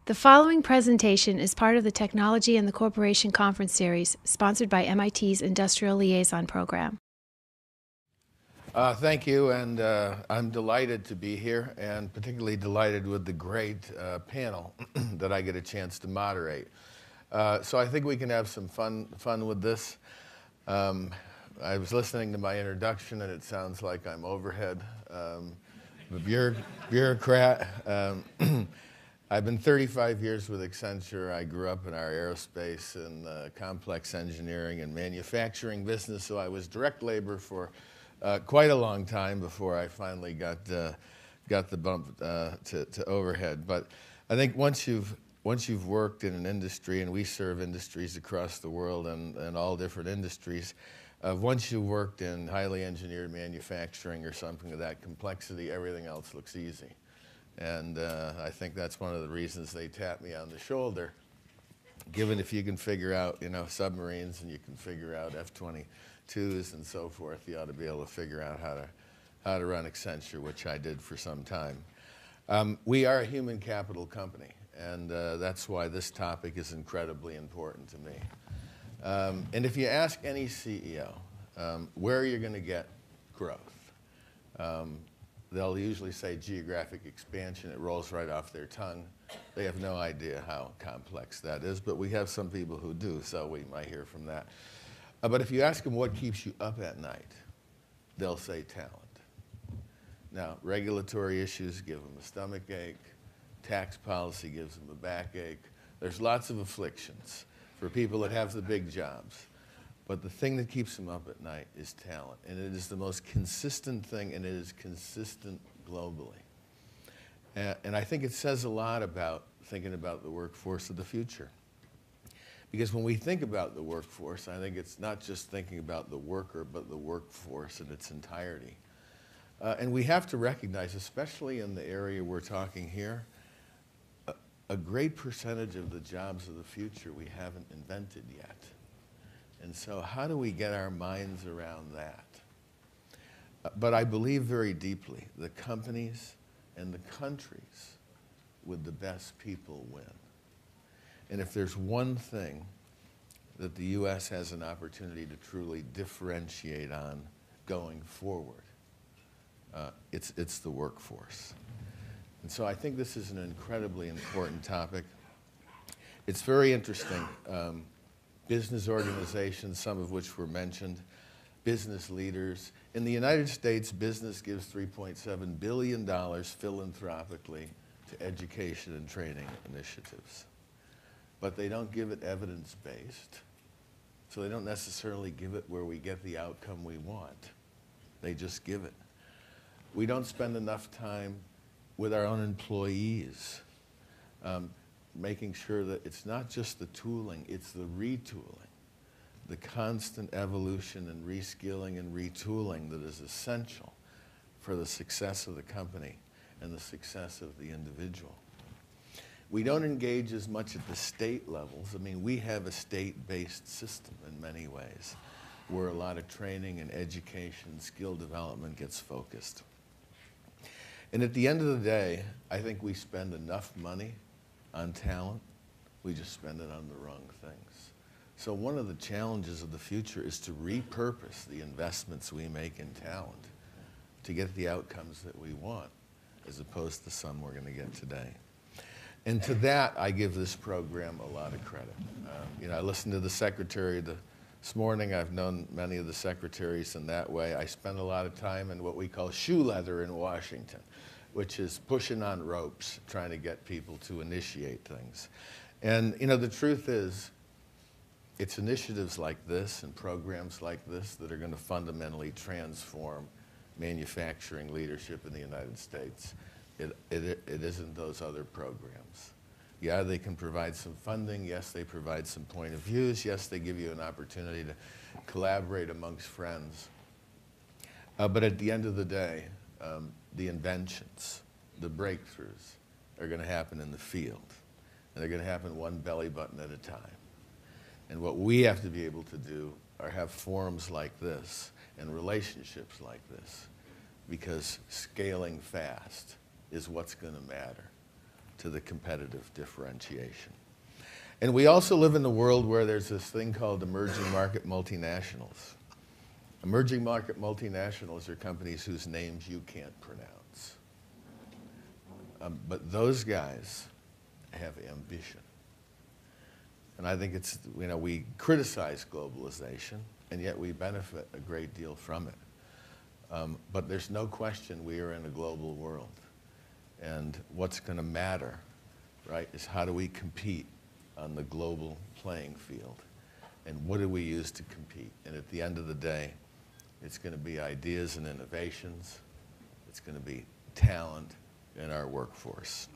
The following presentation is part of the Technology and the Corporation Conference Series, sponsored by MIT's Industrial Liaison Program. Thank you, and I'm delighted to be here, and particularly delighted with the great panel that I get a chance to moderate. So I think we can have some fun with this. I was listening to my introduction, and it sounds like I'm overhead, a bureaucrat. I've been 35 years with Accenture. I grew up in our aerospace and complex engineering and manufacturing business, so I was direct labor for quite a long time before I finally got the bump to overhead. But I think once you've worked in an industry, and we serve industries across the world and all different industries, once you've worked in highly engineered manufacturing or something of that complexity, everything else looks easy. And I think that's one of the reasons they tap me on the shoulder. Given if you can figure out, submarines and you can figure out F-22s and so forth, you ought to be able to figure out how to run Accenture, which I did for some time. We are a human capital company, and that's why this topic is incredibly important to me. And if you ask any CEO where you're going to get growth, they'll usually say geographic expansion. It rolls right off their tongue. They have no idea how complex that is, but we have some people who do, so we might hear from that. But if you ask them what keeps you up at night, they'll say talent. Now, regulatory issues give them a stomach ache. Tax policy gives them a backache. There's lots of afflictions for people that have the big jobs. But the thing that keeps them up at night is talent. And it is the most consistent thing, and it is consistent globally. And I think it says a lot about thinking about the workforce of the future. Because when we think about the workforce, I think it's not just thinking about the worker, but the workforce in its entirety. And we have to recognize, especially in the area we're talking here, a great percentage of the jobs of the future we haven't invented yet. And so how do we get our minds around that? But I believe very deeply the companies and the countries with the best people win. And if there's one thing that the U.S. has an opportunity to truly differentiate on going forward, it's the workforce. And so I think this is an incredibly important topic. It's very interesting. Business organizations, some of which were mentioned, business leaders. In the United States, business gives $3.7 billion philanthropically to education and training initiatives. But they don't give it evidence-based, so they don't necessarily give it where we get the outcome we want. They just give it. We don't spend enough time with our own employees, making sure that it's not just the tooling, it's the retooling, the constant evolution and reskilling and retooling that is essential for the success of the company and the success of the individual. We don't engage as much at the state levels. I mean, we have a state-based system in many ways where a lot of training and education, skill development gets focused. And at the end of the day, I think we spend enough money on talent, we just spend it on the wrong things. So one of the challenges of the future is to repurpose the investments we make in talent to get the outcomes that we want, as opposed to some we're going to get today. And to that, I give this program a lot of credit. I listened to the secretary this morning. I've known many of the secretaries in that way. I spend a lot of time in what we call shoe leather in Washington, which is pushing on ropes, trying to get people to initiate things. And the truth is, it's initiatives like this and programs like this that are going to fundamentally transform manufacturing leadership in the United States. It isn't those other programs. Yeah, they can provide some funding. Yes, they provide some point of views. Yes, they give you an opportunity to collaborate amongst friends. But at the end of the day, the inventions, the breakthroughs are going to happen in the field. And they're going to happen one belly button at a time. And what we have to be able to do are have forums like this and relationships like this, because scaling fast is what's going to matter. to the competitive differentiation. And we also live in a world where there's this thing called emerging market multinationals. Emerging market multinationals are companies whose names you can't pronounce. But those guys have ambition. And I think it's, we criticize globalization, and yet we benefit a great deal from it. But there's no question we are in a global world. And what's going to matter, right, is how do we compete on the global playing field? And what do we use to compete? And at the end of the day, it's going to be ideas and innovations. It's going to be talent in our workforce.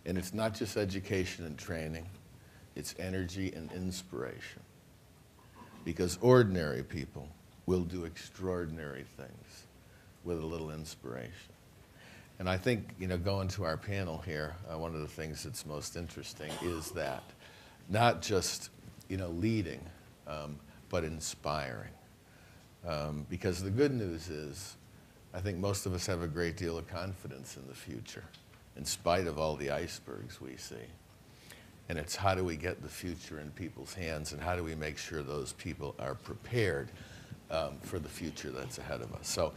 And it's not just education and training. It's energy and inspiration. Because ordinary people will do extraordinary things with a little inspiration. And I think, going to our panel here, one of the things that's most interesting is that not just, leading, but inspiring. Because the good news is, I think most of us have a great deal of confidence in the future, in spite of all the icebergs we see. And it's how do we get the future in people's hands, and how do we make sure those people are prepared for the future that's ahead of us. So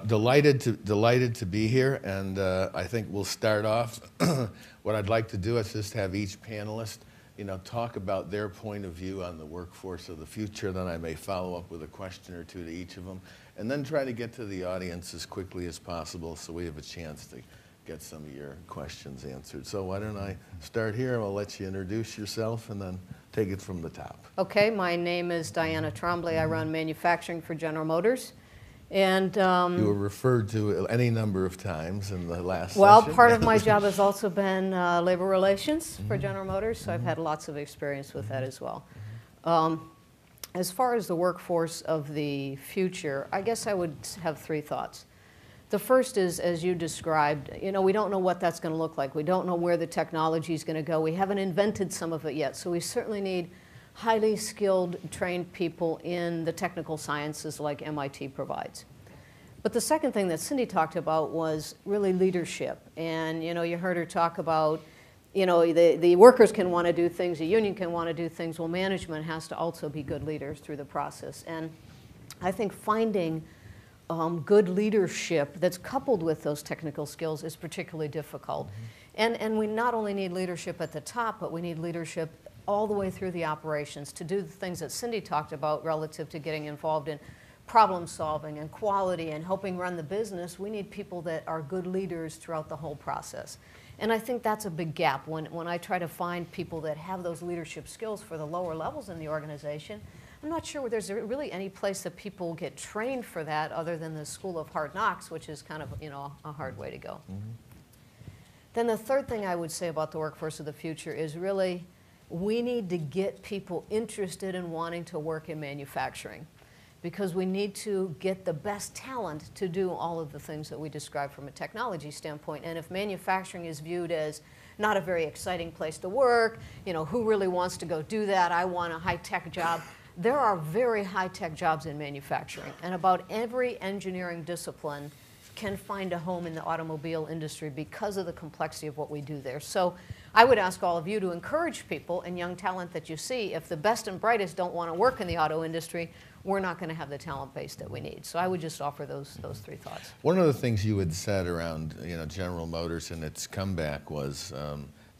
delighted to be here, and I think we'll start off. What I'd like to do is just have each panelist talk about their point of view on the workforce of the future. Then I may follow up with a question or two to each of them, and then try to get to the audience as quickly as possible so we have a chance to get some of your questions answered. So why don't I start here, and I'll let you introduce yourself and then take it from the top. Okay, my name is Dianna Trombley. I run manufacturing for General Motors. And you were referred to any number of times in the last session. Part Part of my job has also been labor relations for General Motors, so I've had lots of experience with that as well. As far as the workforce of the future, I guess I would have three thoughts. The first is, as you described, we don't know what that's going to look like. We don't know where the technology is going to go. We haven't invented some of it yet, so we certainly need highly skilled, trained people in the technical sciences like MIT provides. But the second thing that Cindy talked about was really leadership. And you heard her talk about, the workers can want to do things, the union can want to do things. Well, management has to also be good leaders through the process. And I think finding good leadership that's coupled with those technical skills is particularly difficult. And we not only need leadership at the top, but we need leadership all the way through the operations to do the things that Cindy talked about relative to getting involved in problem solving and quality and helping run the business. We need people that are good leaders throughout the whole process. And I think that's a big gap. When I try to find people that have those leadership skills for the lower levels in the organization, I'm not sure there's really any place that people get trained for that other than the School of Hard Knocks, which is kind of a hard way to go. Then the third thing I would say about the workforce of the future is really we need to get people interested in wanting to work in manufacturing, because we need to get the best talent to do all of the things that we described from a technology standpoint. And if manufacturing is viewed as not a very exciting place to work, who really wants to go do that? I want a high-tech job. There are very high-tech jobs in manufacturing, and about every engineering discipline can find a home in the automobile industry because of the complexity of what we do there. So I would ask all of you to encourage people and young talent that you see. If the best and brightest don't want to work in the auto industry, we're not going to have the talent base that we need. So I would just offer those three thoughts. One of the things you had said around General Motors and its comeback was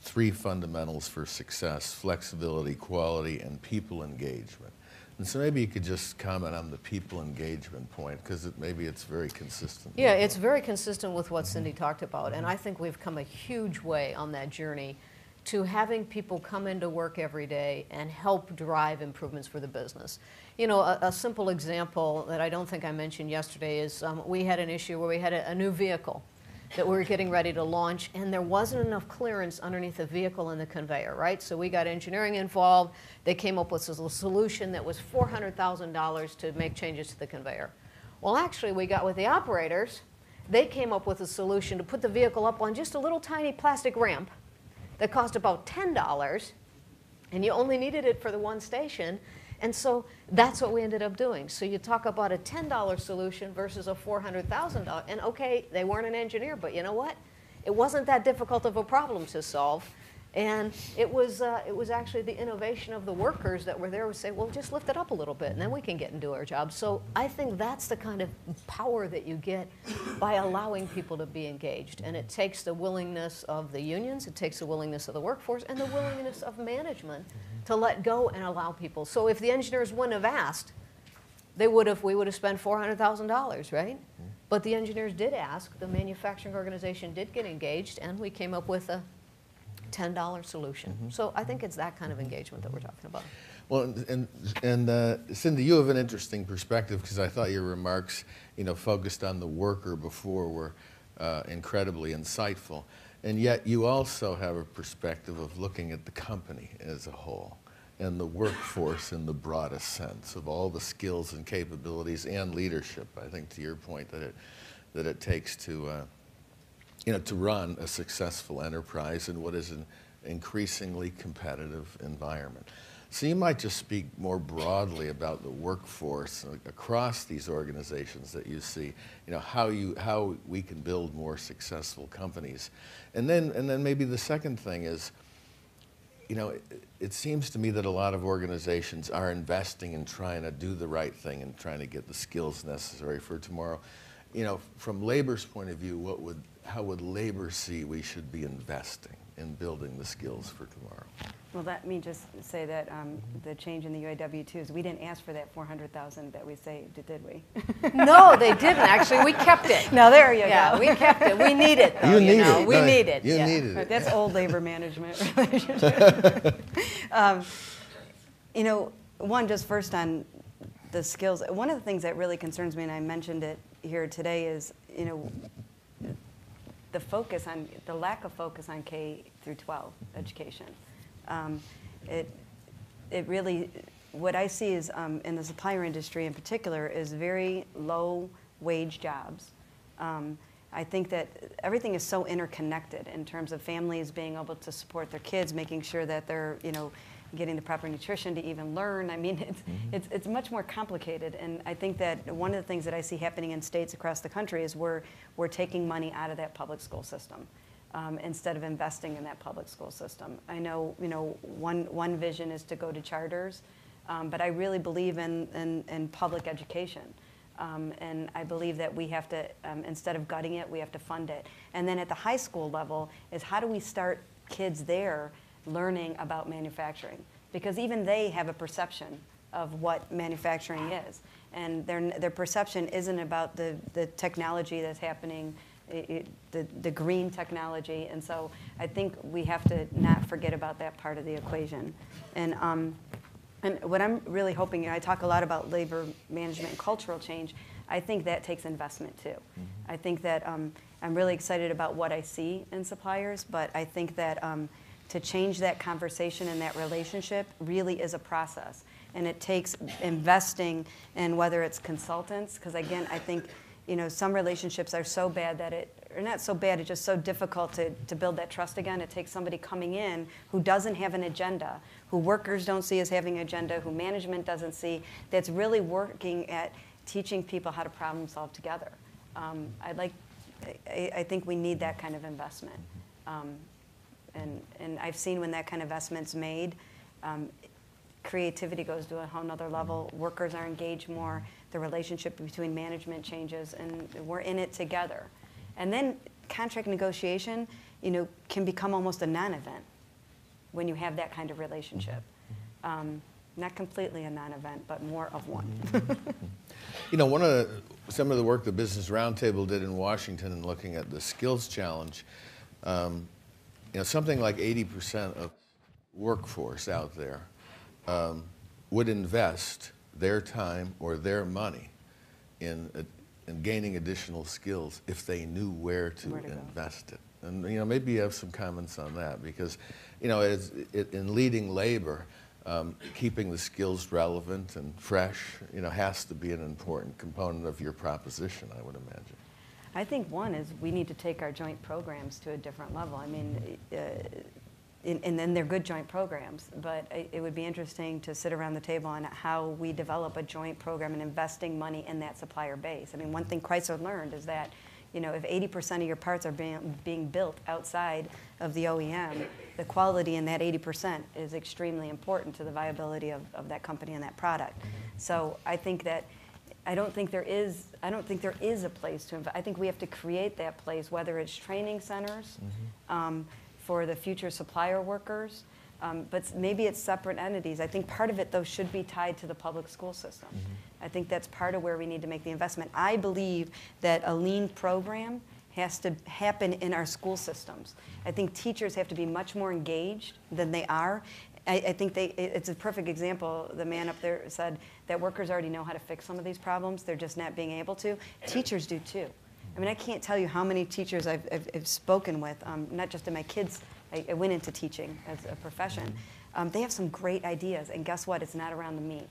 three fundamentals for success: flexibility, quality, and people engagement. And so maybe you could just comment on the people engagement point, because maybe it's very consistent. Yeah, it's very consistent with what Cindy talked about. And I think we've come a huge way on that journey to having people come into work every day and help drive improvements for the business. A simple example that I don't think I mentioned yesterday is we had an issue where we had a new vehicle that we were getting ready to launch, and there wasn't enough clearance underneath the vehicle and the conveyor, right? So we got engineering involved. They came up with a solution that was $400,000 to make changes to the conveyor. Well, actually, we got with the operators. They came up with a solution to put the vehicle up on just a little tiny plastic ramp that cost about $10, and you only needed it for the one station. And so that's what we ended up doing. So you talk about a $10 solution versus a $400,000. And okay, they weren't an engineer, but you know what? It wasn't that difficult of a problem to solve. And it was actually the innovation of the workers that were there would say, well, just lift it up a little bit and then we can get and do our job. So I think that's the kind of power that you get by allowing people to be engaged. And it takes the willingness of the unions, it takes the willingness of the workforce, and the willingness of management to let go and allow people. So if the engineers wouldn't have asked, we would have spent $400,000, right? But the engineers did ask, the manufacturing organization did get engaged, and we came up with a $10 solution. So I think it's that kind of engagement that we're talking about. Well, and Cindy, you have an interesting perspective because I thought your remarks, focused on the worker before were incredibly insightful. And yet you also have a perspective of looking at the company as a whole and the workforce in the broadest sense of all the skills and capabilities and leadership. I think to your point that it takes to to run a successful enterprise in what is an increasingly competitive environment. So you might just speak more broadly about the workforce across these organizations that you see, how we can build more successful companies. And then maybe the second thing is, it seems to me that a lot of organizations are investing in trying to do the right thing and trying to get the skills necessary for tomorrow. From labor's point of view, how would labor see we should be investing in building the skills for tomorrow? Well, let me just say that the change in the UAW-2s, we didn't ask for that $400,000 that we saved, did we? No, they didn't actually. We kept it. No, there you go. We kept it. We need it, though. You need it. We need it. You needed it. That's old labor management relationship. One, just first on the skills. One of the things that really concerns me, and I mentioned it here today, is the lack of focus on K through 12 education. It really, what I see is in the supplier industry in particular is very low wage jobs. I think that everything is so interconnected in terms of families being able to support their kids, making sure that they're getting the proper nutrition to even learn. I mean, it's much more complicated. And I think that one of the things that I see happening in states across the country is we're taking money out of that public school system instead of investing in that public school system. I know, one vision is to go to charters, but I really believe in public education. And I believe that we have to, instead of gutting it, we have to fund it. And then at the high school level is how do we start kids there learning about manufacturing, because even they have a perception of what manufacturing is, and their perception isn't about the technology that's happening, the green technology, and so I think we have to not forget about that part of the equation. And what I'm really hoping, I talk a lot about labor management and cultural change. I think that takes investment too. I think that I'm really excited about what I see in suppliers, but I think that to change that conversation and that relationship really is a process. And it takes investing in whether it's consultants, because again, I think some relationships are so bad that or not so bad, it's just so difficult to build that trust again. It takes somebody coming in who doesn't have an agenda, who workers don't see as having an agenda, who management doesn't see, that's really working at teaching people how to problem solve together. I think we need that kind of investment. And I've seen when that kind of investment's made, creativity goes to a whole nother level. Workers are engaged more. The relationship between management changes, and we're in it together. And then contract negotiation, can become almost a non-event when you have that kind of relationship. Not completely a non-event, but more of one. Some of the work the Business Roundtable did in Washington in looking at the skills challenge. Something like 80% of workforce out there would invest their time or their money in gaining additional skills if they knew where to invest it. And maybe you have some comments on that, because in leading labor, keeping the skills relevant and fresh, has to be an important component of your proposition, I would imagine. I think one is we need to take our joint programs to a different level. I mean, and then they're good joint programs, but it would be interesting to sit around the table on how we develop a joint program and investing money in that supplier base. I mean, one thing Chrysler learned is that, You know, if 80% of your parts are being built outside of the OEM, the quality in that 80% is extremely important to the viability of that company and that product. So I think that I don't think there is a place to invest. I think we have to create that place, whether it's training centers for the future supplier workers, but maybe it's separate entities. I think part of it, though, should be tied to the public school system. I think that's part of where we need to make the investment. I believe that a lean program has to happen in our school systems. I think teachers have to be much more engaged than they are. I think it's a perfect example. The man up there said that workers already know how to fix some of these problems. They're just not being able to. Teachers do too. I mean, I can't tell you how many teachers I've spoken with, not just in my kids. I went into teaching as a profession. They have some great ideas, and guess what? It's not around the meat.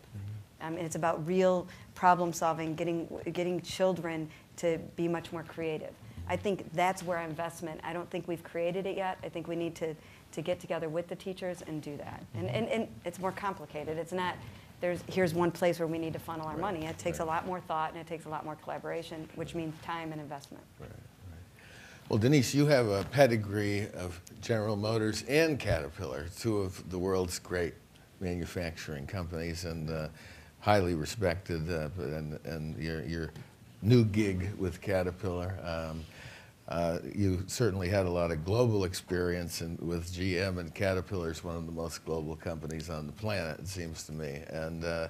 And it's about real problem solving, getting children to be much more creative. I think that's where our investment. I don't think we've created it yet. I think we need to get together with the teachers and do that. And it's more complicated. It's not, here's one place where we need to funnel our money. It takes a lot more thought, and it takes a lot more collaboration, which means time and investment. Well, Denise, you have a pedigree of General Motors and Caterpillar, two of the world's great manufacturing companies, and highly respected. And your new gig with Caterpillar, you certainly had a lot of global experience with GM, and Caterpillar is one of the most global companies on the planet, it seems to me. And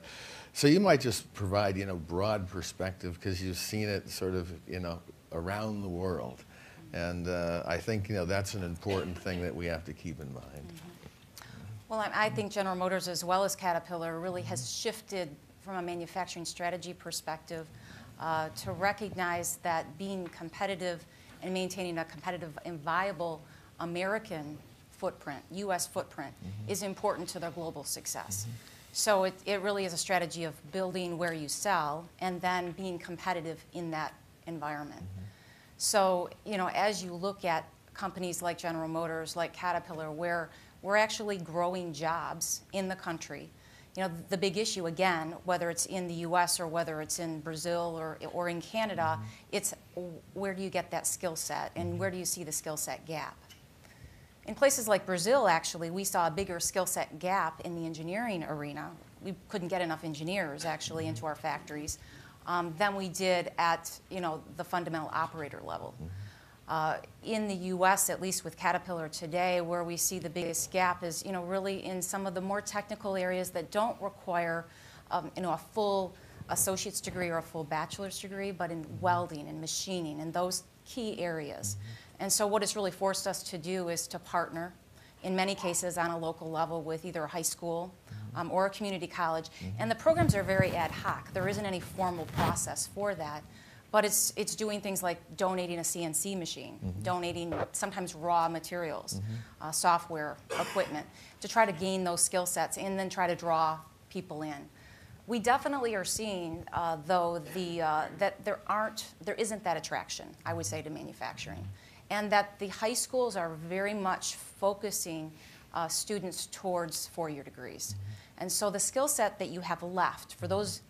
so you might just provide, broad perspective, because you've seen it sort of, around the world. And I think, that's an important thing that we have to keep in mind. Well, I think General Motors, as well as Caterpillar, really has shifted from a manufacturing strategy perspective to recognize that being competitive and maintaining a competitive and viable American footprint, U.S. footprint, is important to their global success. So it really is a strategy of building where you sell and then being competitive in that environment. So, as you look at companies like General Motors, like Caterpillar, where we're actually growing jobs in the country, the big issue, again, whether it's in the U.S. or whether it's in Brazil or in Canada, it's where do you get that skill set and where do you see the skill set gap? In places like Brazil, actually, we saw a bigger skill set gap in the engineering arena. We couldn't get enough engineers, actually, into our factories than we did at, the fundamental operator level. In the U.S., at least with Caterpillar today, where we see the biggest gap is, really in some of the more technical areas that don't require, a full associate's degree or a full bachelor's degree, but in welding and machining and those key areas. And so what it's really forced us to do is to partner, in many cases on a local level, with either a high school or a community college. And the programs are very ad hoc. There isn't any formal process for that. But it's doing things like donating a CNC machine, donating sometimes raw materials, software, equipment, to try to gain those skill sets and then try to draw people in. We definitely are seeing, though, that there isn't that attraction, I would say, to manufacturing, and that the high schools are very much focusing students towards four-year degrees. And so the skill set that you have left for those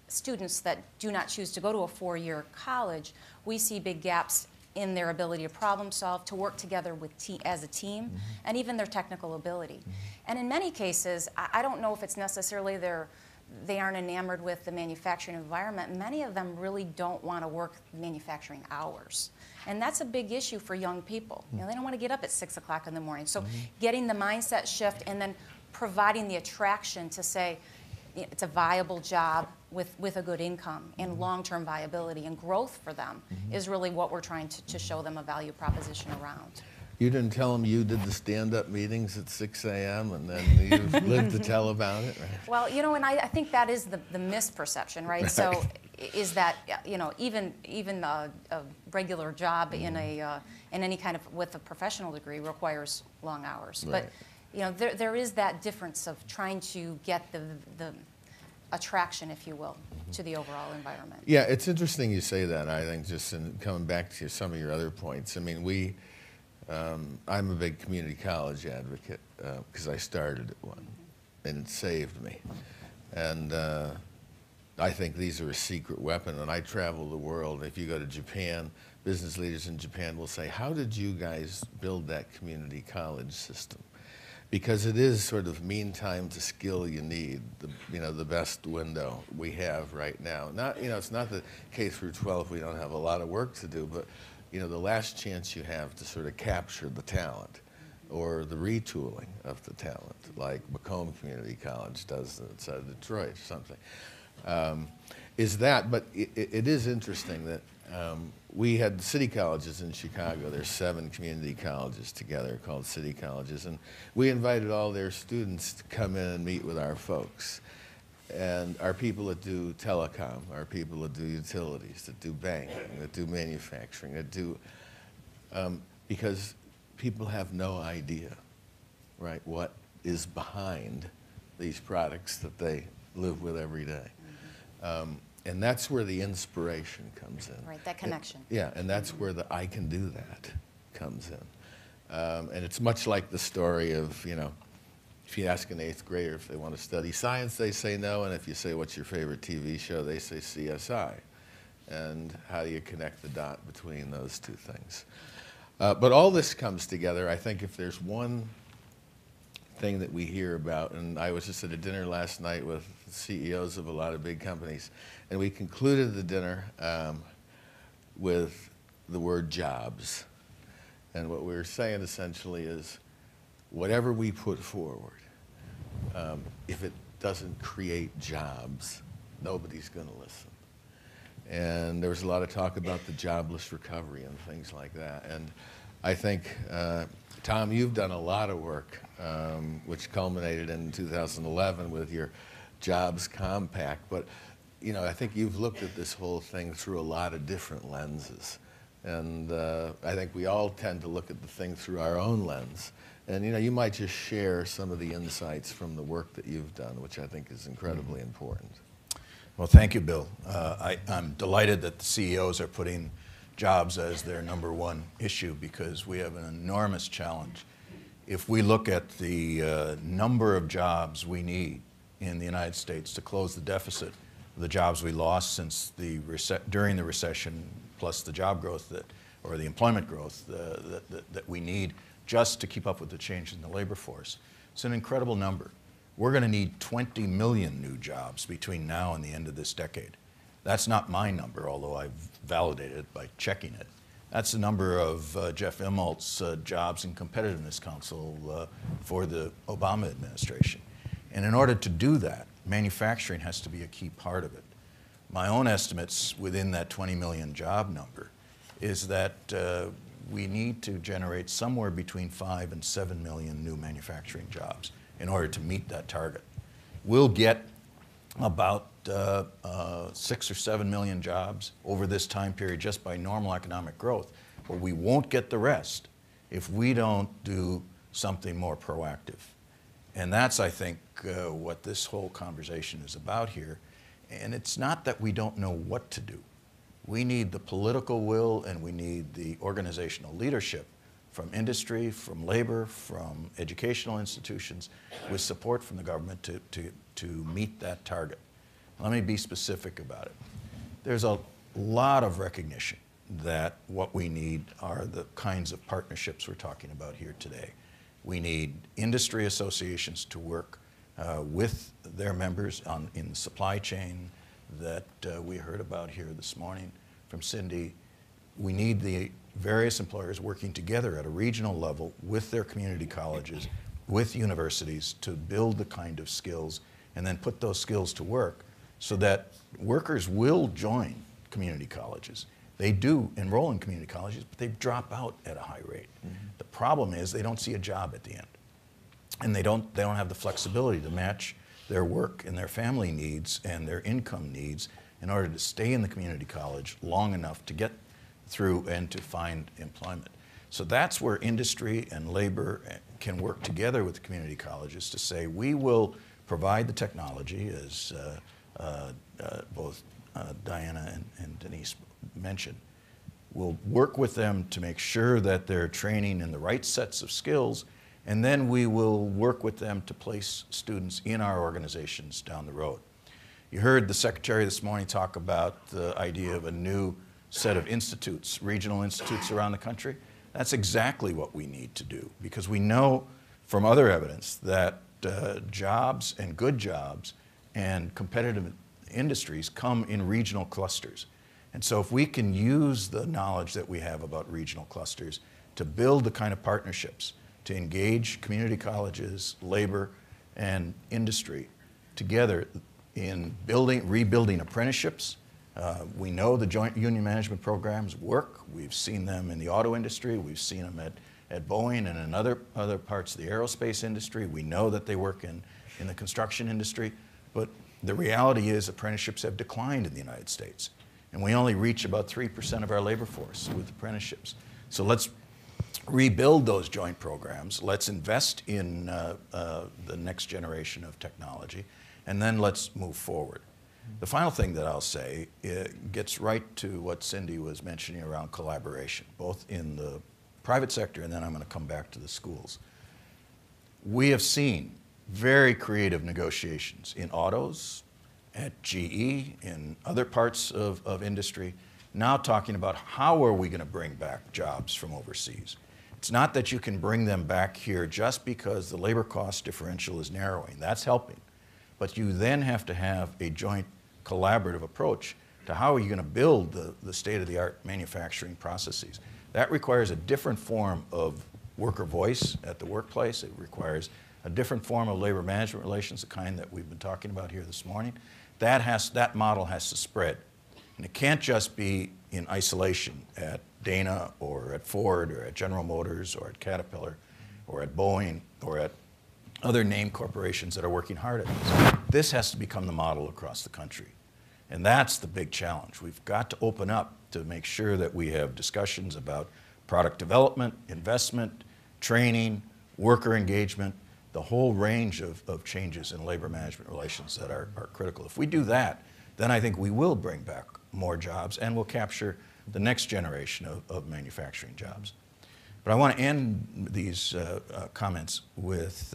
students that do not choose to go to a four-year college, we see big gaps in their ability to problem solve, to work together as a team, and even their technical ability. And in many cases, I don't know if it's necessarily they aren't enamored with the manufacturing environment. Many of them really don't want to work manufacturing hours. And that's a big issue for young people. They don't want to get up at 6 o'clock in the morning. So getting the mindset shift and then providing the attraction to say, it's a viable job with a good income and long-term viability and growth for them is really what we're trying to show them a value proposition around. You didn't tell them you did the stand-up meetings at 6 a.m. and then you lived to tell about it, right? Well, and I think that is the misperception, right? So is that, even a regular job in any kind of, with a professional degree, requires long hours. Right. But, there is that difference of trying to get the attraction, if you will, to the overall environment. Yeah, it's interesting you say that. I think just in coming back to some of your other points. I mean, I'm a big community college advocate because I started at one, and it saved me. And I think these are a secret weapon. And I travel the world. If you go to Japan, business leaders in Japan will say, how did you guys build that community college system? Because it is sort of meantime to skill you need, the best window we have right now. It's not that K through 12 we don't have a lot of work to do, but the last chance you have to sort of capture the talent or the retooling of the talent, like Macomb Community College does outside of Detroit or something, is that. But it is interesting that we had city colleges in Chicago. There's 7 community colleges together called city colleges, and we invited all their students to come in and meet with our folks. And our people that do telecom, our people that do utilities, that do banking, that do manufacturing, that do, because people have no idea, right, what is behind these products that they live with every day. And that's where the inspiration comes in. Right, that connection. And that's where the I can do that comes in. And it's much like the story of, if you ask an 8th grader if they want to study science, they say no, and if you say what's your favorite TV show, they say CSI. And how do you connect the dot between those two things? But all this comes together. I think if there's one thing that we hear about, and I was just at a dinner last night with CEOs of a lot of big companies, and we concluded the dinner with the word jobs. And what we were saying essentially is, whatever we put forward, if it doesn't create jobs, nobody's going to listen. And there was a lot of talk about the jobless recovery and things like that. And I think, Tom, you've done a lot of work, which culminated in 2011 with your Jobs Compact. But, I think you've looked at this whole thing through a lot of different lenses. And I think we all tend to look at the thing through our own lens. And you might just share some of the insights from the work that you've done, which I think is incredibly important. Well, thank you, Bill. I'm delighted that the CEOs are putting jobs as their #1 issue, because we have an enormous challenge. If we look at the number of jobs we need in the United States to close the deficit, the jobs we lost since during the recession, plus the job growth or the employment growth that we need just to keep up with the change in the labor force. It's an incredible number. We're going to need 20 million new jobs between now and the end of this decade. That's not my number, although I've validated it by checking it. That's the number of Jeff Imholtz's Jobs and Competitiveness Council for the Obama administration. And in order to do that, manufacturing has to be a key part of it. My own estimates within that 20 million job number is that we need to generate somewhere between 5 and 7 million new manufacturing jobs in order to meet that target. We'll get about 6 or 7 million jobs over this time period just by normal economic growth, but we won't get the rest if we don't do something more proactive. And that's, I think, what this whole conversation is about here. And it's not that we don't know what to do. We need the political will, and we need the organizational leadership from industry, from labor, from educational institutions, with support from the government to meet that target. Let me be specific about it. There's a lot of recognition that what we need are the kinds of partnerships we're talking about here today. We need industry associations to work with their members in the supply chain that we heard about here this morning from Cindy. We need the various employers working together at a regional level with their community colleges, with universities, to build the kind of skills and then put those skills to work so that workers will join community colleges. They do enroll in community colleges, but they drop out at a high rate. Mm-hmm. The problem is they don't see a job at the end. And they don't have the flexibility to match their work and their family needs and their income needs in order to stay in the community college long enough to get through and to find employment. So that's where industry and labor can work together with the community colleges to say, we will provide the technology, as both Dianna and Denise mentioned. We'll work with them to make sure that they're training in the right sets of skills, and then we will work with them to place students in our organizations down the road. You heard the Secretary this morning talk about the idea of a new set of institutes, regional institutes around the country, that's exactly what we need to do, because we know from other evidence that jobs and good jobs and competitive industries come in regional clusters. And so if we can use the knowledge that we have about regional clusters to build the kind of partnerships, to engage community colleges, labor, and industry together in rebuilding apprenticeships. We know the joint union management programs work. We've seen them in the auto industry. We've seen them at Boeing and in other parts of the aerospace industry. We know that they work in the construction industry. But the reality is apprenticeships have declined in the United States. And we only reach about 3% of our labor force with apprenticeships. So let's rebuild those joint programs. Let's invest in the next generation of technology. And then let's move forward. The final thing that I'll say gets right to what Cindy was mentioning around collaboration, both in the private sector, and then I'm going to come back to the schools. We have seen very creative negotiations in autos, at GE, in other parts of industry, now talking about how are we going to bring back jobs from overseas. It's not that you can bring them back here just because the labor cost differential is narrowing. That's helping. But you then have to have a joint collaborative approach to how are you going to build the state-of-the-art manufacturing processes. That requires a different form of worker voice at the workplace. It requires a different form of labor management relations, the kind that we've been talking about here this morning. That model has to spread. And it can't just be in isolation at Dana or at Ford or at General Motors or at Caterpillar or at Boeing or at other named corporations that are working hard at this. This has to become the model across the country. And that's the big challenge. We've got to open up to make sure that we have discussions about product development, investment, training, worker engagement, the whole range of changes in labor management relations that are critical. If we do that, then I think we will bring back more jobs and we'll capture the next generation of manufacturing jobs. But I want to end these comments with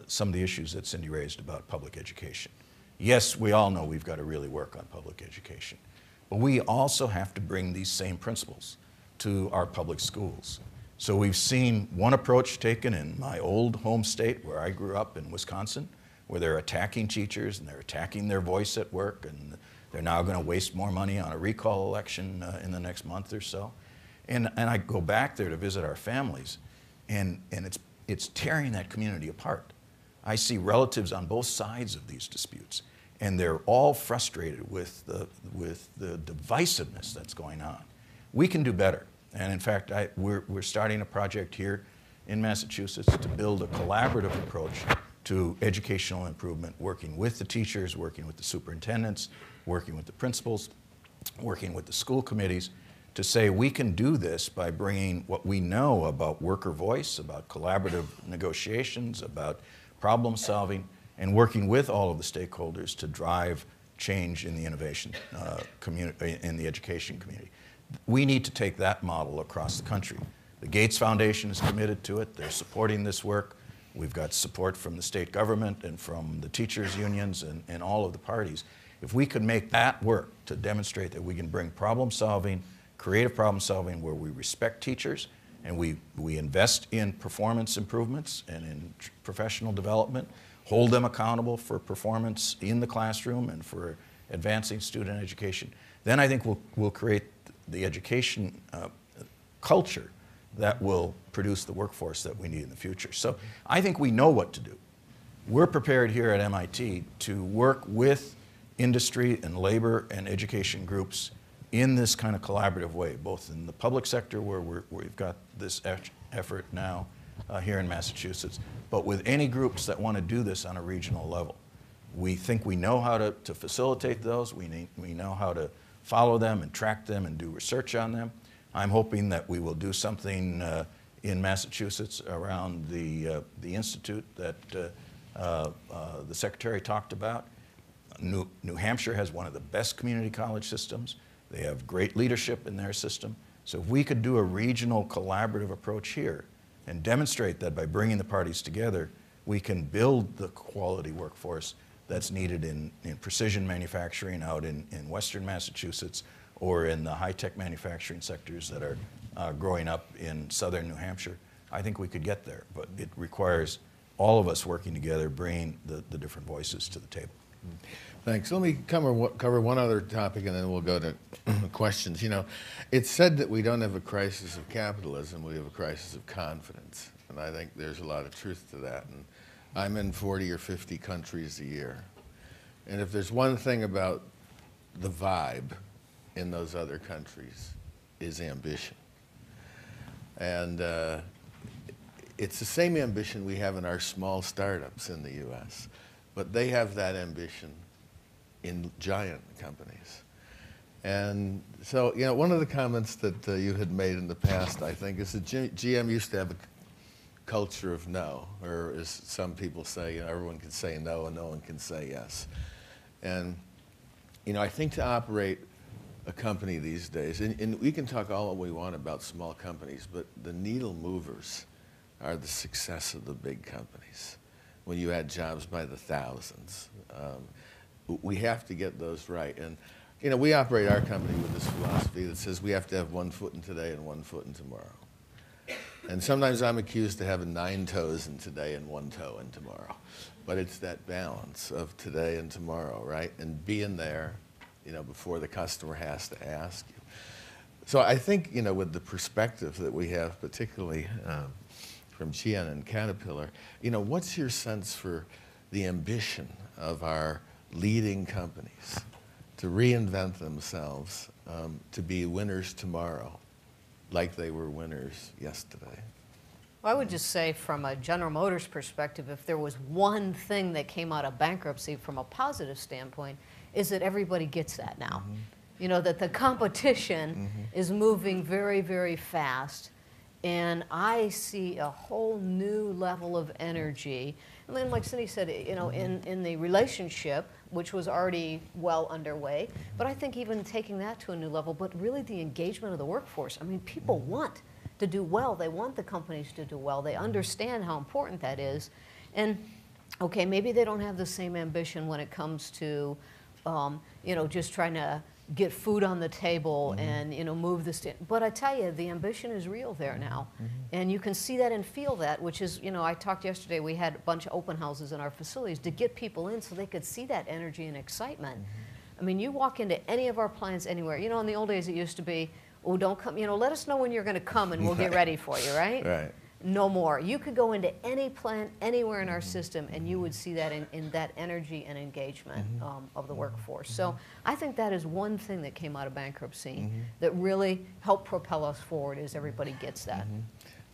some of the issues that Cindy raised about public education. Yes, we all know we've got to really work on public education, but we also have to bring these same principles to our public schools. So we've seen one approach taken in my old home state where I grew up in Wisconsin, where they're attacking teachers and they're attacking their voice at work, and they're now going to waste more money on a recall election in the next month or so. And I go back there to visit our families, and it's tearing that community apart. I see relatives on both sides of these disputes, and they're all frustrated with the divisiveness that's going on. We can do better. And in fact, we're starting a project here in Massachusetts to build a collaborative approach to educational improvement, working with the teachers, working with the superintendents, working with the principals, working with the school committees, to say we can do this by bringing what we know about worker voice, about collaborative negotiations, about problem solving, and working with all of the stakeholders to drive change in the innovation community, in the education community. We need to take that model across the country. The Gates Foundation is committed to it. They're supporting this work. We've got support from the state government and from the teachers' unions and all of the parties. If we could make that work to demonstrate that we can bring problem solving, creative problem solving where we respect teachers and we invest in performance improvements and in professional development, hold them accountable for performance in the classroom and for advancing student education, then I think we'll create the education culture that will produce the workforce that we need in the future. So I think we know what to do. We're prepared here at MIT to work with industry and labor and education groups in this kind of collaborative way, both in the public sector where we've got this effort now here in Massachusetts, but with any groups that want to do this on a regional level. We think we know how to facilitate those. We know how to follow them and track them and do research on them. I'm hoping that we will do something in Massachusetts around the institute that the Secretary talked about. New Hampshire has one of the best community college systems. They have great leadership in their system. So if we could do a regional collaborative approach here and demonstrate that by bringing the parties together, we can build the quality workforce that's needed in precision manufacturing out in Western Massachusetts or in the high-tech manufacturing sectors that are growing up in southern New Hampshire, I think we could get there. But it requires all of us working together, bringing the different voices to the table. Thanks. Let me cover one other topic, and then we'll go to questions. You know, it's said that we don't have a crisis of capitalism, we have a crisis of confidence. And I think there's a lot of truth to that. And I'm in 40 or 50 countries a year. And if there's one thing about the vibe in those other countries, is ambition. And it's the same ambition we have in our small startups in the US, but they have that ambition in giant companies. And so, you know, one of the comments that you had made in the past, I think, is that GM used to have a culture of no, or as some people say, you know, everyone can say no and no one can say yes. And, you know, I think to operate a company these days, and we can talk all we want about small companies, but the needle movers are the success of the big companies. When you add jobs by the thousands, we have to get those right. And you know, we operate our company with this philosophy that says we have to have 1 foot in today and 1 foot in tomorrow. And sometimes I'm accused of having 9 toes in today and 1 toe in tomorrow. But it's that balance of today and tomorrow, right? And being there, you know, before the customer has to ask you. So I think, you know, with the perspective that we have, particularly from GM and Caterpillar, you know, what's your sense for the ambition of our leading companies to reinvent themselves, to be winners tomorrow, like they were winners yesterday? Well, I would just say from a General Motors perspective, if there was one thing that came out of bankruptcy from a positive standpoint, is that everybody gets that now. Mm-hmm. You know, that the competition is moving very, very fast. And I see a whole new level of energy. And then, like Cindy said, you know, in the relationship, which was already well underway, but I think even taking that to a new level, but really the engagement of the workforce. I mean, people want to do well. They want the companies to do well. They understand how important that is. And, okay, maybe they don't have the same ambition when it comes to, you know, just trying to get food on the table and, you know, move this. But I tell you, the ambition is real there now. And you can see that and feel that, which is, you know, I talked yesterday, we had a bunch of open houses in our facilities to get people in so they could see that energy and excitement. I mean, you walk into any of our plants anywhere. You know, in the old days it used to be, oh, don't come, you know, let us know when you're going to come and we'll get ready for you, right? Right. No more. You could go into any plant anywhere in our system and you would see that in that energy and engagement of the workforce. So I think that is one thing that came out of bankruptcy that really helped propel us forward, is everybody gets that.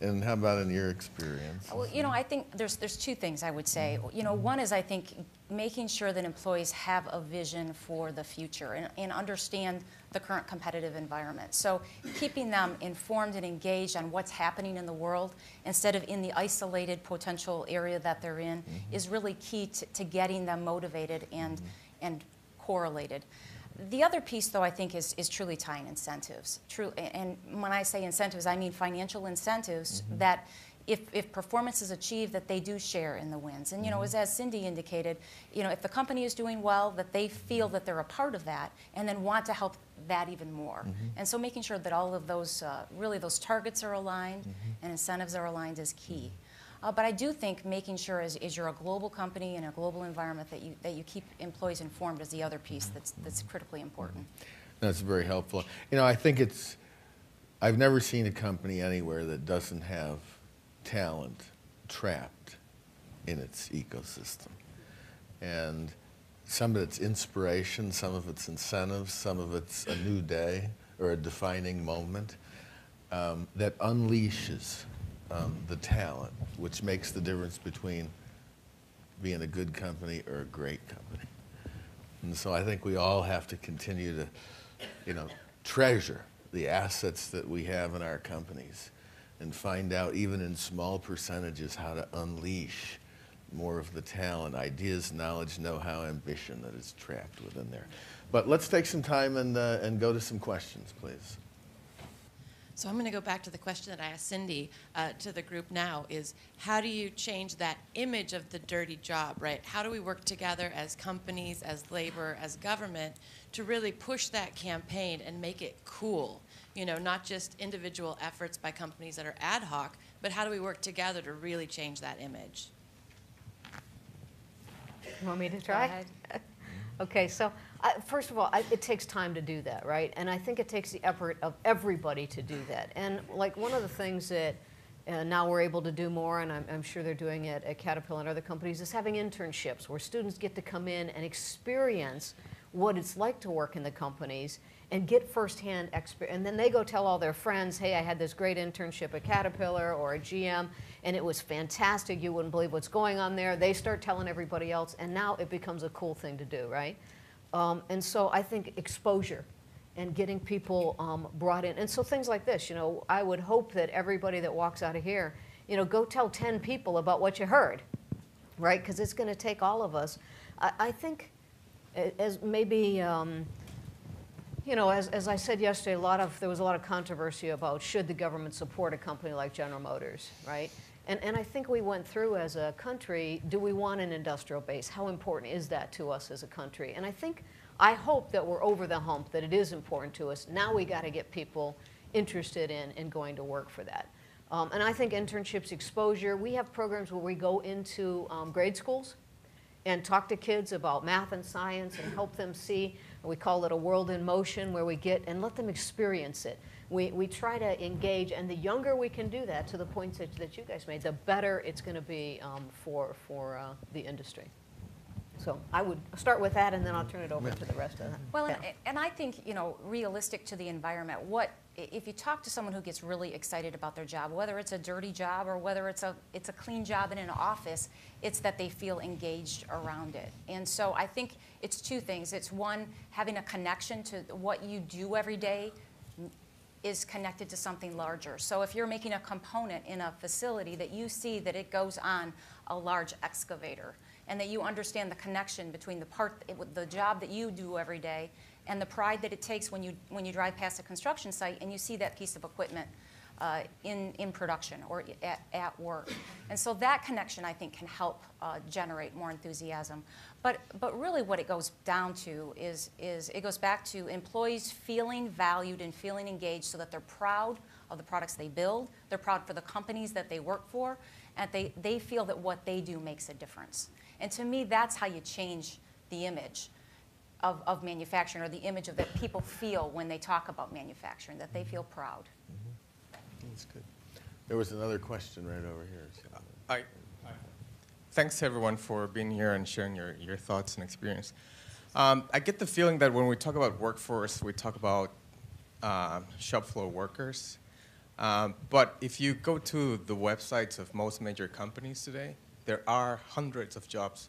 And how about in your experience? Well, you know, I think there's 2 things I would say. You know, one is I think making sure that employees have a vision for the future and understand the current competitive environment. So keeping them informed and engaged on what's happening in the world instead of in the isolated potential area that they're in is really key to getting them motivated and correlated. The other piece, though, I think is truly tying incentives. And when I say incentives, I mean financial incentives that if performance is achieved, that they do share in the wins. And, you know, as Cindy indicated, you know, if the company is doing well, that they feel that they're a part of that and then want to help that even more. And so making sure that all of those, really those targets are aligned and incentives are aligned is key. But I do think making sure as you're a global company in a global environment that you keep employees informed is the other piece that's critically important. That's very helpful. You know, I think I've never seen a company anywhere that doesn't have talent trapped in its ecosystem. And some of it's inspiration, some of it's incentives, some of it's a new day or a defining moment that unleashes the talent, which makes the difference between being a good company or a great company. And so I think we all have to continue to, you know, treasure the assets that we have in our companies and find out, even in small percentages, how to unleash more of the talent, ideas, knowledge, know-how, ambition that is trapped within there. But let's take some time and go to some questions, please. So I'm going to go back to the question that I asked Cindy to the group now is, how do you change that image of the dirty job, right? How do we work together as companies, as labor, as government to really push that campaign and make it cool. You know, not just individual efforts by companies that are ad hoc, but how do we work together to really change that image? You want me to try? Go ahead. Okay, so first of all, it takes time to do that, right? And I think it takes the effort of everybody to do that. And like one of the things that now we're able to do more, and I'm sure they're doing it at Caterpillar and other companies, is having internships where students get to come in and experience what it's like to work in the companies and get firsthand experience. And then they go tell all their friends, hey, I had this great internship at Caterpillar or at GM, and it was fantastic. You wouldn't believe what's going on there. They start telling everybody else, and now it becomes a cool thing to do, right? And so I think exposure and getting people brought in. And so things like this, you know, I would hope that everybody that walks out of here, you know, go tell 10 people about what you heard, right? Because it's going to take all of us. I think as maybe, you know, as I said yesterday, there was a lot of controversy about should the government support a company like General Motors, right? And I think we went through as a country, do we want an industrial base? How important is that to us as a country? And I hope that we're over the hump, that it is important to us. Now we got to get people interested in going to work for that. And I think internships, exposure, we have programs where we go into grade schools and talk to kids about math and science and help them see, we call it a world in motion, where we get and let them experience it. We try to engage, and the younger we can do that, to the points that you guys made, the better it's going to be for the industry. So I would start with that, and then I'll turn it over to the rest of that. Well, Yeah. and I think, you know, realistic to the environment, if you talk to someone who gets really excited about their job, whether it's a dirty job or whether it's a clean job in an office, it's that they feel engaged around it. And so I think it's two things. It's one, having a connection to what you do every day is connected to something larger. So if you're making a component in a facility, that you see that it goes on a large excavator, and that you understand the connection between the job that you do every day and the pride that it takes when you drive past a construction site and you see that piece of equipment in production or at work. And so that connection, I think, can help generate more enthusiasm. But really what it goes down to is it goes back to employees feeling valued and feeling engaged, so that they're proud of the products they build, they're proud for the companies that they work for, and they feel that what they do makes a difference. And to me, that's how you change the image of manufacturing, or the image that people feel when they talk about manufacturing, that they feel proud. That's good. There was another question right over here. Thanks everyone for being here and sharing your thoughts and experience. I get the feeling that when we talk about workforce, we talk about shop floor workers. But if you go to the websites of most major companies today, there are hundreds of jobs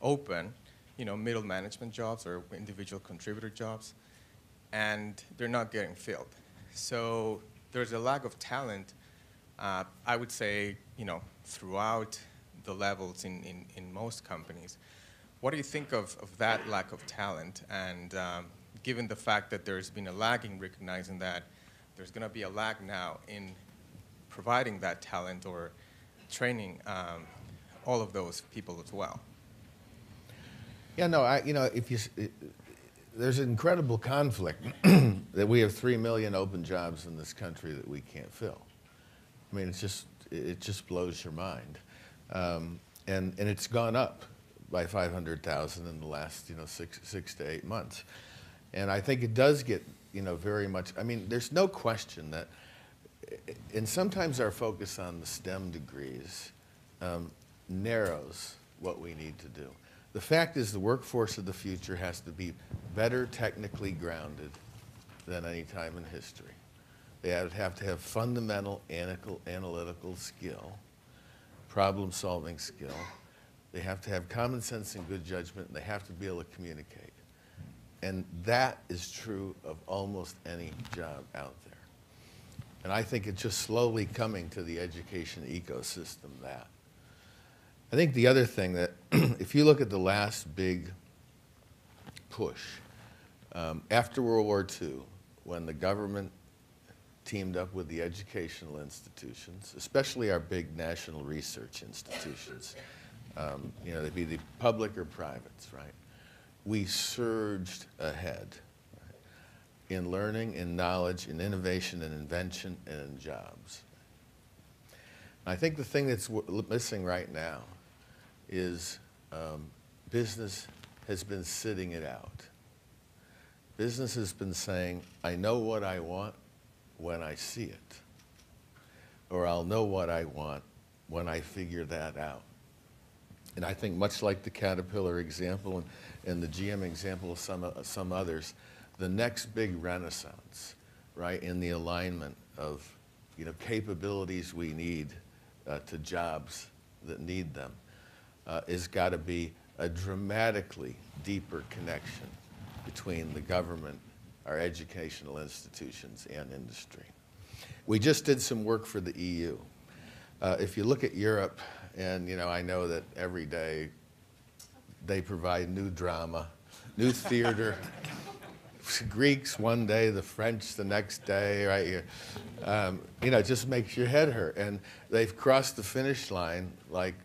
open, you know, middle management jobs or individual contributor jobs, and they're not getting filled. So there's a lack of talent, I would say, you know, throughout the levels in most companies. What do you think of that lack of talent? And given the fact that there's been a lag in recognizing that, there's going to be a lag now in providing that talent or training all of those people as well. Yeah, no, you know, there's an incredible conflict that we have 3 million open jobs in this country that we can't fill. I mean, it just blows your mind. And it's gone up by 500,000 in the last, you know, six to 8 months. And I think it does get, you know, very much, I mean, there's no question that, and sometimes our focus on the STEM degrees narrows what we need to do. The fact is the workforce of the future has to be better technically grounded than any time in history. They have to have fundamental analytical skill, problem-solving skill. They have to have common sense and good judgment, and they have to be able to communicate. And that is true of almost any job out there. And I think it's just slowly coming to the education ecosystem that. I think the other thing that, if you look at the last big push, after World War II, when the government teamed up with the educational institutions, especially our big national research institutions, you know, they'd be the public or privates, right? we surged ahead in learning, in knowledge, in innovation, in invention, and in jobs. I think the thing that's missing right now is business has been sitting it out. Business has been saying, I know what I want when I see it, or I'll know what I want when I figure that out. And I think much like the Caterpillar example and the GM example of some others, the next big renaissance, right, in the alignment of capabilities we need to jobs that need them is got to be a dramatically deeper connection between the government, our educational institutions, and industry. We just did some work for the EU. If you look at Europe, and I know that every day they provide new drama, new theater. Greeks one day, the French the next day, right? It just makes your head hurt. And they've crossed the finish line like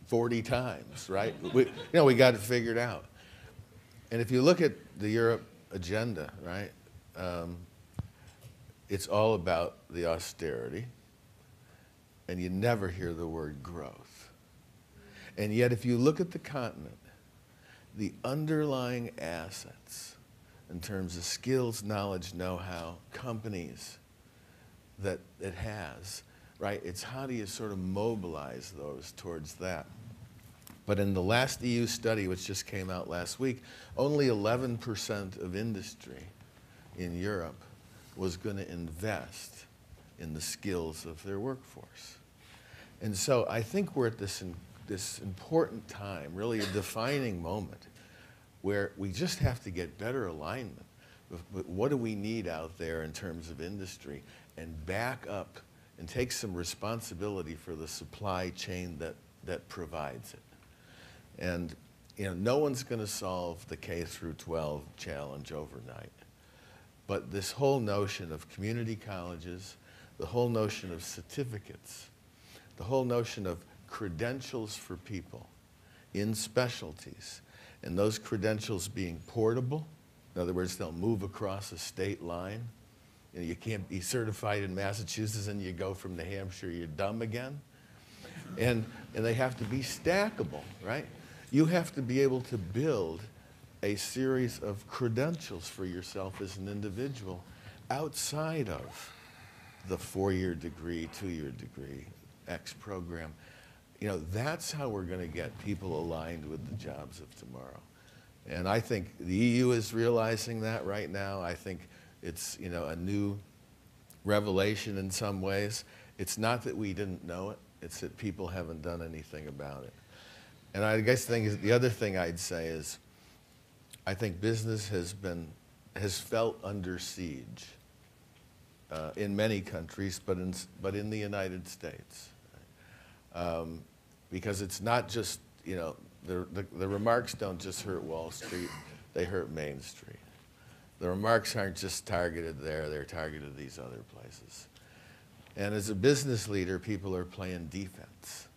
40 times, right? We got it figured out. And if you look at the Europe agenda, right, it's all about the austerity, and you never hear the word growth. And yet, if you look at the continent, the underlying assets in terms of skills, knowledge, know-how, companies that it has, right? It's how do you sort of mobilize those towards that. But in the last EU study, which just came out last week, only 11% of industry in Europe was going to invest in the skills of their workforce. And so I think we're at this important time, really a defining moment, where we just have to get better alignment with what do we need out there in terms of industry, and back up and take some responsibility for the supply chain that provides it. And no one's going to solve the K through 12 challenge overnight. But this whole notion of community colleges, the whole notion of certificates, the whole notion of credentials for people in specialties, and those credentials being portable. In other words, they'll move across a state line. You can't be certified in Massachusetts and you go from New Hampshire, you're dumb again. And they have to be stackable, right? You have to be able to build a series of credentials for yourself as an individual outside of the 4-year degree, 2-year degree, X program. That's how we're going to get people aligned with the jobs of tomorrow. And I think the EU is realizing that right now. I think it's a new revelation in some ways. It's not that we didn't know it, it's that people haven't done anything about it. And I guess the other thing I'd say is I think business has felt under siege in many countries, but in the United States. Because it's not just, the remarks don't just hurt Wall Street, they hurt Main Street. The remarks aren't just targeted there, they're targeted these other places. And as a business leader, people are playing defense.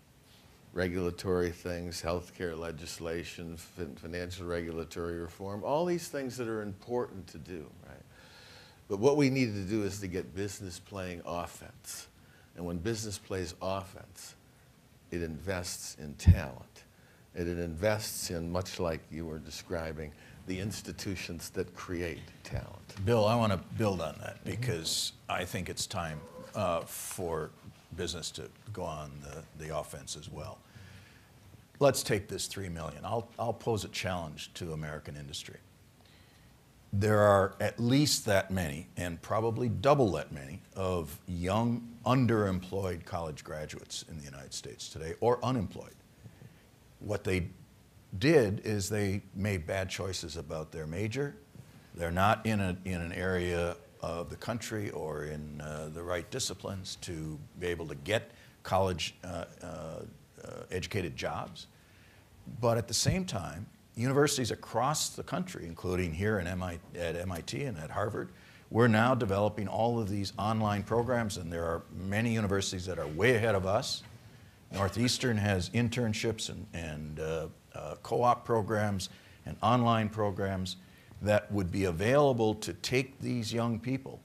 Regulatory things, healthcare legislation, financial regulatory reform, all these things that are important to do, right? But what we need to do is to get business playing offense. And when business plays offense, it invests in talent. And it invests in, much like you were describing, the institutions that create talent. Bill, I want to build on that because I think it's time for business to go on the offense as well. Let's take this 3 million. I'll pose a challenge to American industry. There are at least that many, and probably double that many, of young, underemployed college graduates in the United States today, or unemployed. What they did is they made bad choices about their major. They're not in an area of the country or in the right disciplines to be able to get college educated jobs. But at the same time, universities across the country, including here at MIT and at Harvard, we're now developing all of these online programs, and there are many universities that are way ahead of us. Northeastern has internships and co-op programs, and online programs that would be available to take these young people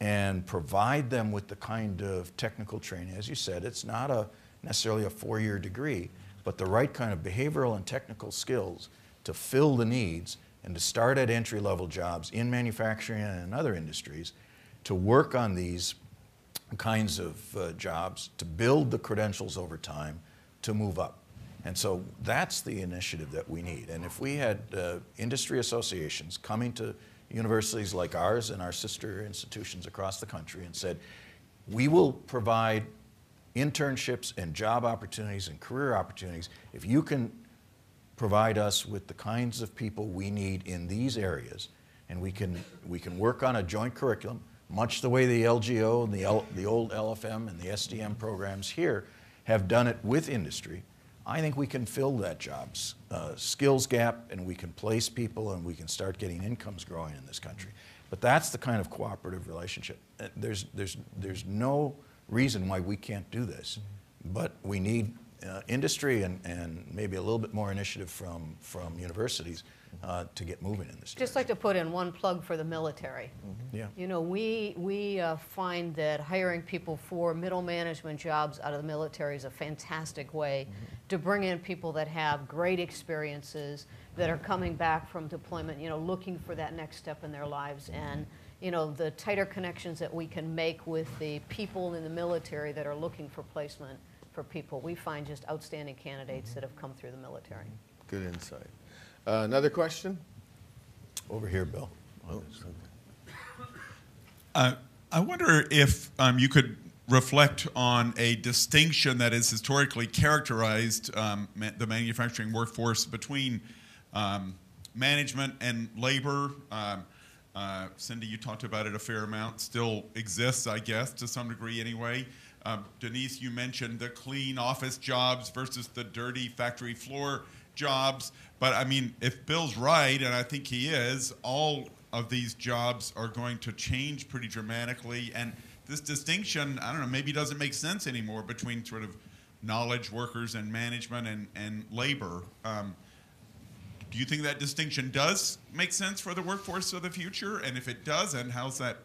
and provide them with the kind of technical training. As you said, it's not necessarily a 4-year degree, but the right kind of behavioral and technical skills to fill the needs and to start at entry-level jobs in manufacturing and in other industries, to work on these kinds of jobs, to build the credentials over time, to move up. And so that's the initiative that we need. And if we had industry associations coming to universities like ours and our sister institutions across the country and said, we will provide internships and job opportunities and career opportunities if you can provide us with the kinds of people we need in these areas, and we can work on a joint curriculum, much the way the LGO and the old LFM and the SDM programs here have done it with industry. I think we can fill that jobs skills gap, and we can place people, and we can start getting incomes growing in this country. But that's the kind of cooperative relationship. There's no reason why we can't do this, but we need industry and maybe a little bit more initiative from universities to get moving in this direction. Just like to put in one plug for the military. Yeah. You know, we find that hiring people for middle management jobs out of the military is a fantastic way to bring in people that have great experiences, that are coming back from deployment, you know, looking for that next step in their lives. And, you know, the tighter connections that we can make with the people in the military that are looking for placement for people, we find just outstanding candidates that have come through the military. Good insight. Another question? Over here, Bill. Oh, I wonder if you could reflect on a distinction that has historically characterized the manufacturing workforce between management and labor. Cindy, you talked about it a fair amount. Still exists, I guess, to some degree anyway. Denise, you mentioned the clean office jobs versus the dirty factory floor jobs. But I mean, if Bill's right, and I think he is, all of these jobs are going to change pretty dramatically. And this distinction, I don't know, maybe doesn't make sense anymore between sort of knowledge workers and management and labor. Do you think that distinction does make sense for the workforce of the future? And if it doesn't, how's that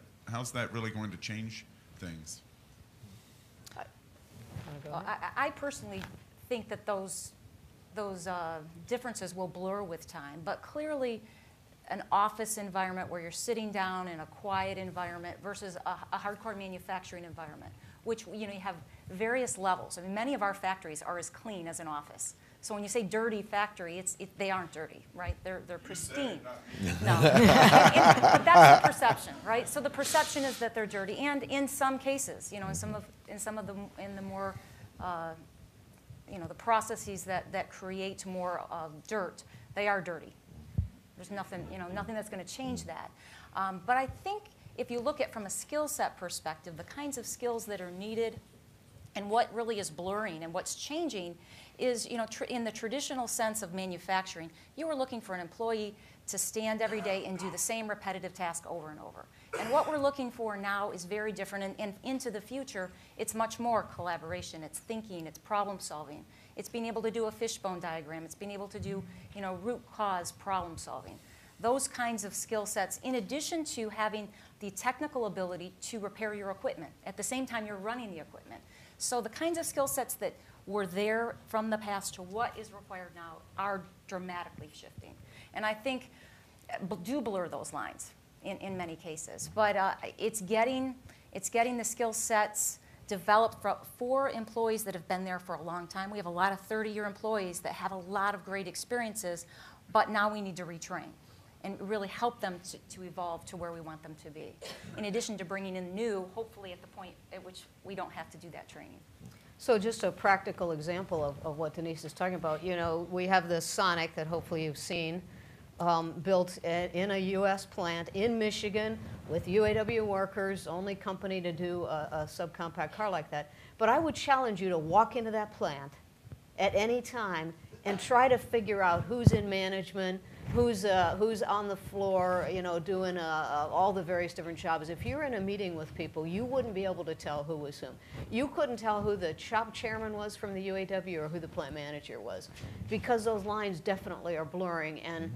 really going to change things? Well, I personally think that those differences will blur with time, but clearly an office environment where you're sitting down in a quiet environment versus a hardcore manufacturing environment, which, you know, you have various levels. I mean, many of our factories are as clean as an office. So when you say dirty factory, they aren't dirty, right? They're pristine. No, but that's the perception, right? So the perception is that they're dirty, and in some cases, you know, in the more you know, the processes that create more dirt, they are dirty. There's nothing, you know, nothing that's going to change that. But I think if you look at from a skill set perspective, the kinds of skills that are needed and what really is blurring and what's changing is, you know, in the traditional sense of manufacturing, you were looking for an employee to stand every day and do the same repetitive task over and over. And what we're looking for now is very different, and into the future, it's much more collaboration, it's thinking, it's problem solving. It's being able to do a fishbone diagram, it's being able to do, you know, root cause problem solving. Those kinds of skill sets, in addition to having the technical ability to repair your equipment. At the same time, you're running the equipment. So the kinds of skill sets that were there from the past to what is required now are dramatically shifting. And I think do blur those lines in many cases. But it's getting the skill sets developed for employees that have been there for a long time. We have a lot of 30-year employees that have a lot of great experiences, but now we need to retrain and really help them to evolve to where we want them to be. In addition to bringing in new, hopefully at the point at which we don't have to do that training. So just a practical example of what Denise is talking about. You know, we have this Sonic that hopefully you've seen, built in a U.S. plant in Michigan with UAW workers, only company to do a subcompact car like that. But I would challenge you to walk into that plant at any time and try to figure out who's in management, who's on the floor, you know, doing all the various different jobs. If you're in a meeting with people, you wouldn't be able to tell who was whom. You couldn't tell who the shop chairman was from the UAW or who the plant manager was, because those lines definitely are blurring. And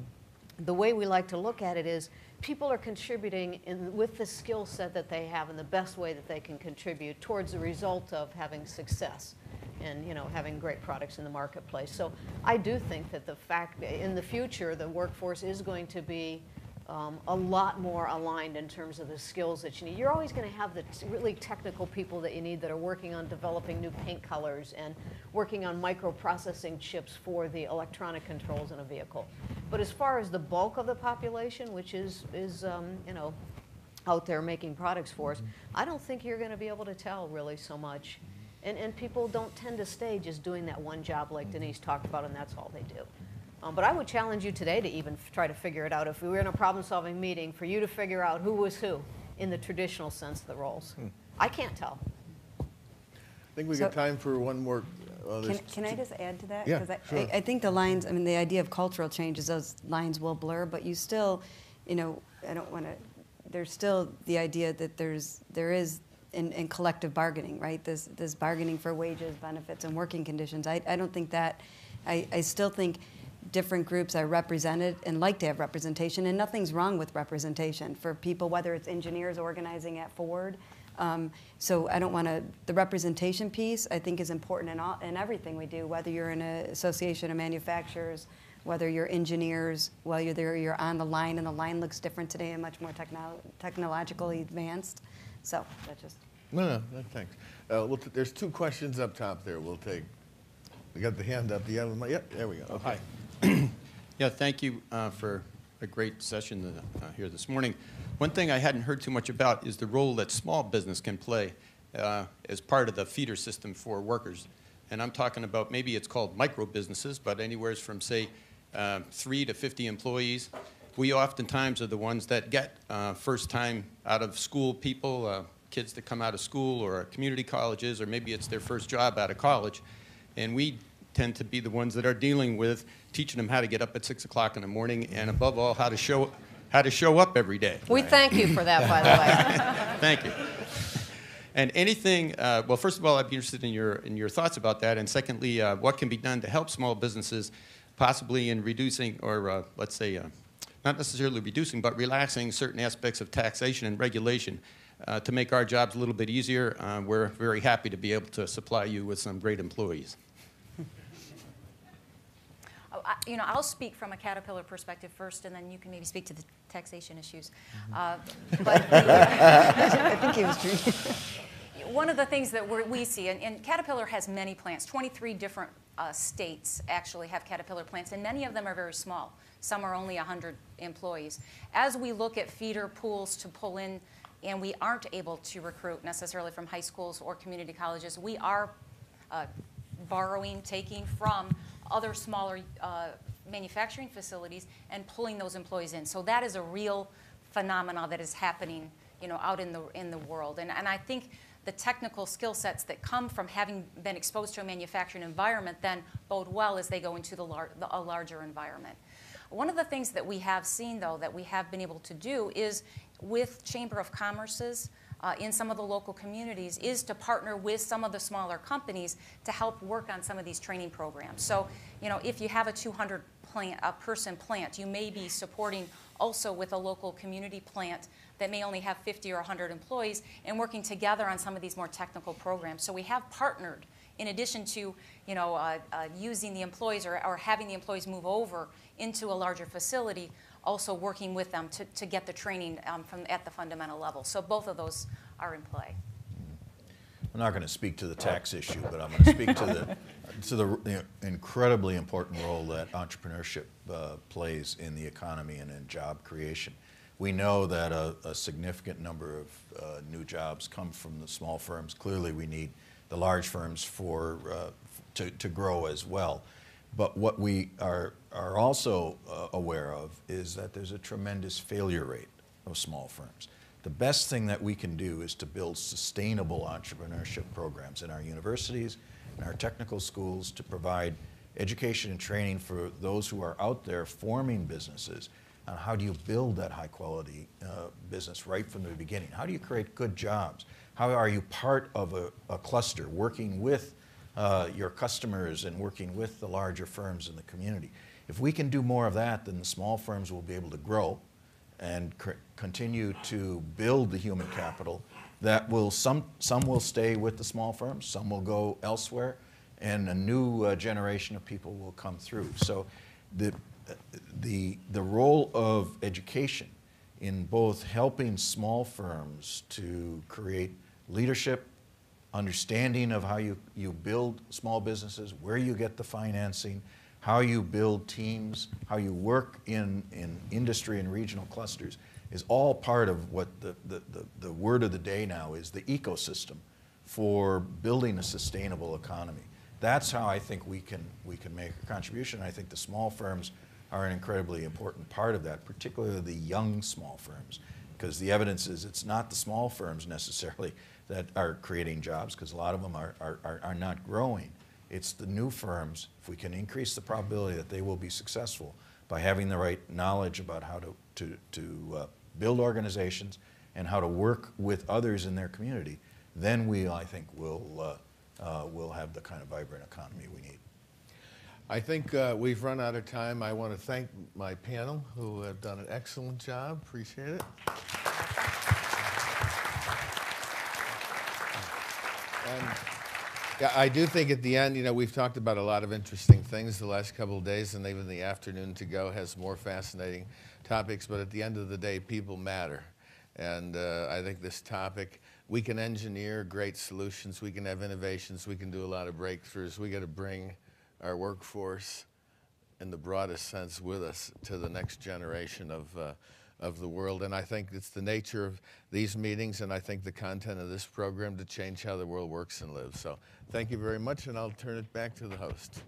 the way we like to look at it is people are contributing with the skill set that they have in the best way that they can contribute towards the result of having success and, you know, having great products in the marketplace. So I do think that the fact in the future the workforce is going to be a lot more aligned in terms of the skills that you need. You're always going to have the really technical people that you need that are working on developing new paint colors and working on microprocessing chips for the electronic controls in a vehicle. But as far as the bulk of the population, which is you know, out there making products for us, I don't think you're going to be able to tell really so much. And people don't tend to stay just doing that one job like Denise talked about, and that's all they do. But I would challenge you today to even try to figure it out. If we were in a problem-solving meeting, for you to figure out who was who in the traditional sense of the roles. I can't tell. I think we got time for one more. Can I just add to that? Yeah, Because I think the lines, I mean, the idea of cultural changes, those lines will blur, but you still, you know, I don't want to, there's still the idea that there is in collective bargaining, right? This bargaining for wages, benefits, and working conditions. I don't think that, I still think different groups are represented and like to have representation, and nothing's wrong with representation for people, whether it's engineers organizing at Ford. So I don't want to, the representation piece I think is important in everything we do, whether you're in an association of manufacturers, whether you're engineers, whether you're on the line, and the line looks different today and much more technologically advanced. So that's just. No, thanks. There's two questions up top there we'll take. We got the hand up. Do you have a mic? Yep, there we go. Okay. Hi. Yeah, thank you for a great session here this morning. One thing I hadn't heard too much about is the role that small business can play as part of the feeder system for workers. And I'm talking about, maybe it's called micro businesses, but anywhere from, say, 3 to 50 employees. We oftentimes are the ones that get first time out of school people, kids that come out of school or community colleges, or maybe it's their first job out of college. And we tend to be the ones that are dealing with teaching them how to get up at 6 o'clock in the morning, and above all, how to show up every day. We thank you for that, by the way. Thank you. And anything, well, first of all, I'd be interested in your thoughts about that, and secondly, what can be done to help small businesses possibly in reducing, or let's say, not necessarily reducing, but relaxing certain aspects of taxation and regulation to make our jobs a little bit easier. We're very happy to be able to supply you with some great employees. You know, I'll speak from a Caterpillar perspective first, and then you can maybe speak to the taxation issues. I think he was dreaming. One of the things that we see, and Caterpillar has many plants, 23 different states actually have Caterpillar plants, and many of them are very small. Some are only 100 employees. As we look at feeder pools to pull in, and we aren't able to recruit necessarily from high schools or community colleges, we are taking from other smaller manufacturing facilities and pulling those employees in. So that is a real phenomena that is happening, you know, out in the world. And I think the technical skill sets that come from having been exposed to a manufacturing environment then bode well as they go into a larger environment. One of the things that we have seen, though, that we have been able to do is with Chamber of Commerce's in some of the local communities is to partner with some of the smaller companies to help work on some of these training programs. So, you know, if you have a 200-person plant, you may be supporting also with a local community plant that may only have 50 or 100 employees and working together on some of these more technical programs. So we have partnered in addition to, you know, using the employees or having the employees move over into a larger facility, also working with them to get the training at the fundamental level. So both of those are in play. I'm not going to speak to the tax issue, but I'm going to speak to the incredibly important role that entrepreneurship plays in the economy and in job creation. We know that a significant number of new jobs come from the small firms. Clearly, we need the large firms to grow as well. But what we are also aware of is that there's a tremendous failure rate of small firms. The best thing that we can do is to build sustainable entrepreneurship programs in our universities, in our technical schools, to provide education and training for those who are out there forming businesses on how do you build that high quality business right from the beginning. How do you create good jobs? How are you part of a cluster working with your customers and working with the larger firms in the community? If we can do more of that, then the small firms will be able to grow and continue to build the human capital that will, some will stay with the small firms, some will go elsewhere, and a new generation of people will come through. So the role of education in both helping small firms to create leadership, understanding of how you build small businesses, where you get the financing, how you build teams, how you work in industry and regional clusters is all part of what the word of the day now is, the ecosystem for building a sustainable economy. That's how I think we can make a contribution. I think the small firms are an incredibly important part of that, particularly the young small firms, because the evidence is it's not the small firms necessarily that are creating jobs, because a lot of them are not growing. It's the new firms. If we can increase the probability that they will be successful by having the right knowledge about how to build organizations and how to work with others in their community, then I think, will have the kind of vibrant economy we need. I think we've run out of time. I want to thank my panel, who have done an excellent job. Appreciate it. And yeah, I do think at the end, we've talked about a lot of interesting things the last couple of days, and even the afternoon to go has more fascinating topics, but at the end of the day, people matter. And I think this topic, we can engineer great solutions, we can have innovations, we can do a lot of breakthroughs. We got to bring our workforce in the broadest sense with us to the next generation of the world. And I think it's the nature of these meetings, and I think the content of this program to change how the world works and lives. So thank you very much, and I'll turn it back to the host.